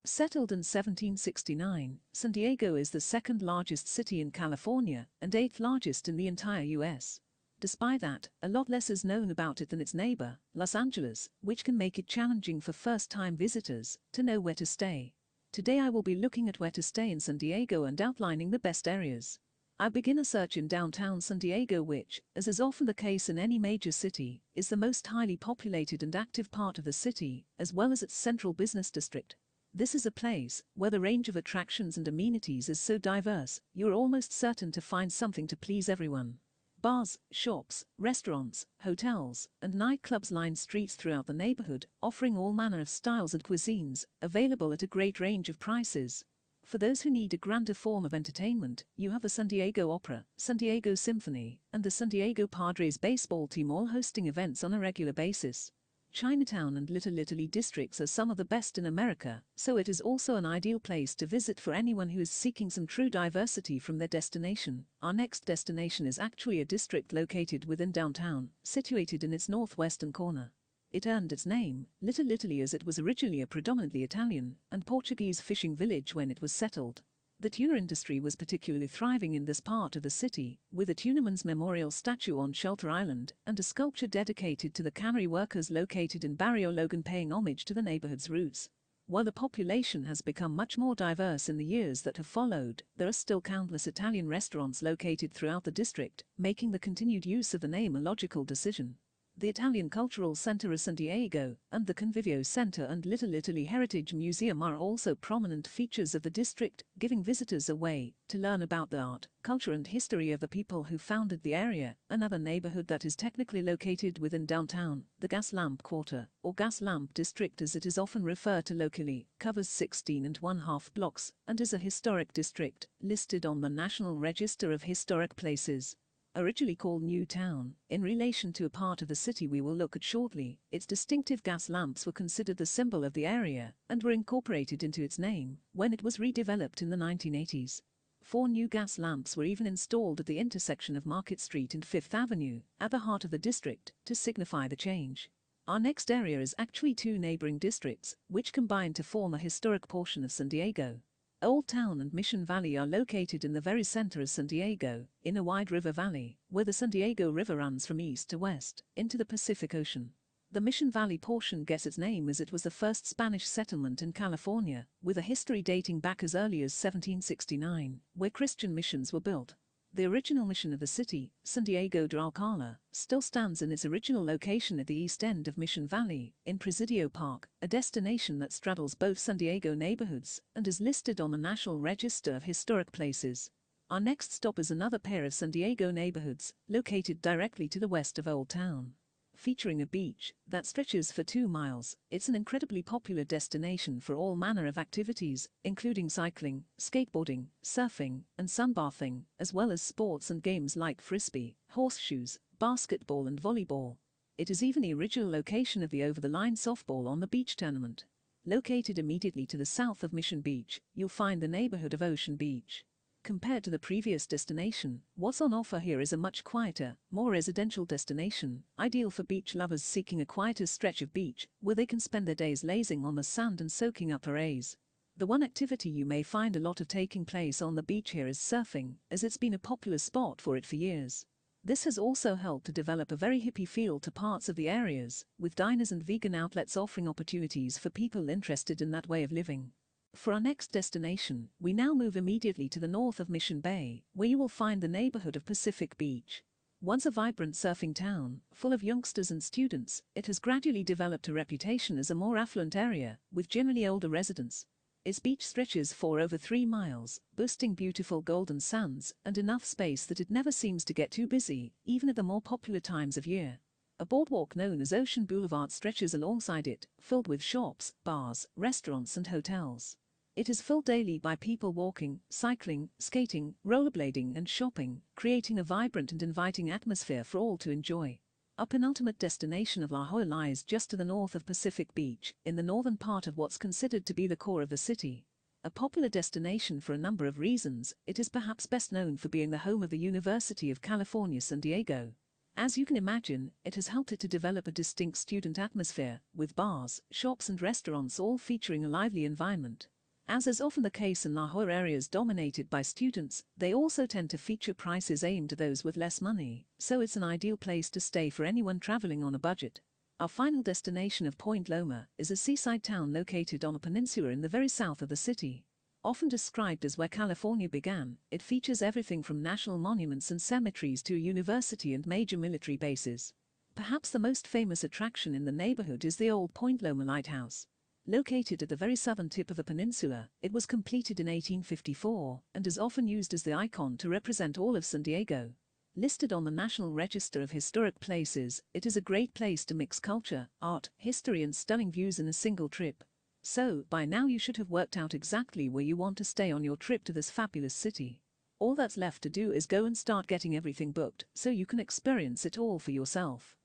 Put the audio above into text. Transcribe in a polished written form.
Settled in 1769, San Diego is the second largest city in California and eighth largest in the entire U.S. Despite that, a lot less is known about it than its neighbor, Los Angeles, which can make it challenging for first-time visitors to know where to stay. Today I will be looking at where to stay in San Diego and outlining the best areas. I begin a search in downtown San Diego which, as is often the case in any major city, is the most highly populated and active part of the city, as well as its central business district. This is a place where the range of attractions and amenities is so diverse, you are almost certain to find something to please everyone. Bars, shops, restaurants, hotels, and nightclubs line streets throughout the neighborhood, offering all manner of styles and cuisines, available at a great range of prices. For those who need a grander form of entertainment, you have the San Diego Opera, San Diego Symphony, and the San Diego Padres baseball team all hosting events on a regular basis. Chinatown and Little Italy districts are some of the best in America, so it is also an ideal place to visit for anyone who is seeking some true diversity from their destination. Our next destination is actually a district located within downtown, situated in its northwestern corner. It earned its name, Little Italy, as it was originally a predominantly Italian and Portuguese fishing village when it was settled. The tuna industry was particularly thriving in this part of the city, with a tunaman's memorial statue on Shelter Island and a sculpture dedicated to the cannery workers located in Barrio Logan paying homage to the neighborhood's roots. While the population has become much more diverse in the years that have followed, there are still countless Italian restaurants located throughout the district, making the continued use of the name a logical decision. The Italian Cultural Center of San Diego and the Convivio Center and Little Italy Heritage Museum are also prominent features of the district, giving visitors a way to learn about the art, culture and history of the people who founded the area. Another neighborhood that is technically located within downtown, the Gaslamp Quarter, or Gaslamp District as it is often referred to locally, covers 16.5 blocks and is a historic district, listed on the National Register of Historic Places. Originally called New Town, in relation to a part of the city we will look at shortly, its distinctive gas lamps were considered the symbol of the area and were incorporated into its name when it was redeveloped in the 1980s. 4 new gas lamps were even installed at the intersection of Market Street and Fifth Avenue, at the heart of the district, to signify the change. Our next area is actually 2 neighboring districts, which combine to form a historic portion of San Diego. Old Town and Mission Valley are located in the very center of San Diego, in a wide river valley, where the San Diego River runs from east to west, into the Pacific Ocean. The Mission Valley portion gets its name as it was the first Spanish settlement in California, with a history dating back as early as 1769, where Christian missions were built. The original mission of the city, San Diego de Alcala, still stands in its original location at the east end of Mission Valley, in Presidio Park, a destination that straddles both San Diego neighborhoods and is listed on the National Register of Historic Places. Our next stop is another pair of San Diego neighborhoods, located directly to the west of Old Town. Featuring a beach that stretches for 2 miles, it's an incredibly popular destination for all manner of activities, including cycling, skateboarding, surfing, and sunbathing, as well as sports and games like frisbee, horseshoes, basketball and volleyball. It is even the original location of the over-the-line softball on the beach tournament. Located immediately to the south of Mission Beach, you'll find the neighborhood of Ocean Beach. Compared to the previous destination, what's on offer here is a much quieter, more residential destination, ideal for beach lovers seeking a quieter stretch of beach, where they can spend their days lazing on the sand and soaking up the rays. The one activity you may find a lot of taking place on the beach here is surfing, as it's been a popular spot for it for years. This has also helped to develop a very hippie feel to parts of the areas, with diners and vegan outlets offering opportunities for people interested in that way of living. For our next destination, we now move immediately to the north of Mission Bay, where you will find the neighborhood of Pacific Beach. Once a vibrant surfing town, full of youngsters and students, it has gradually developed a reputation as a more affluent area, with generally older residents. Its beach stretches for over 3 miles, boasting beautiful golden sands and enough space that it never seems to get too busy, even at the more popular times of year. A boardwalk known as Ocean Boulevard stretches alongside it, filled with shops, bars, restaurants and hotels. It is filled daily by people walking, cycling, skating, rollerblading and shopping, creating a vibrant and inviting atmosphere for all to enjoy. Our penultimate destination of La Jolla lies just to the north of Pacific Beach, in the northern part of what's considered to be the core of the city. A popular destination for a number of reasons, it is perhaps best known for being the home of the University of California, San Diego. As you can imagine, it has helped it to develop a distinct student atmosphere, with bars, shops and restaurants all featuring a lively environment. As is often the case in Lahore areas dominated by students, they also tend to feature prices aimed at those with less money, so it's an ideal place to stay for anyone traveling on a budget. Our final destination of Point Loma is a seaside town located on a peninsula in the very south of the city. Often described as where California began, it features everything from national monuments and cemeteries to a university and major military bases. Perhaps the most famous attraction in the neighborhood is the old Point Loma Lighthouse. Located at the very southern tip of the peninsula, it was completed in 1854 and is often used as the icon to represent all of San Diego. Listed on the National Register of Historic Places, it is a great place to mix culture, art, history and stunning views in a single trip. So, by now you should have worked out exactly where you want to stay on your trip to this fabulous city. All that's left to do is go and start getting everything booked so you can experience it all for yourself.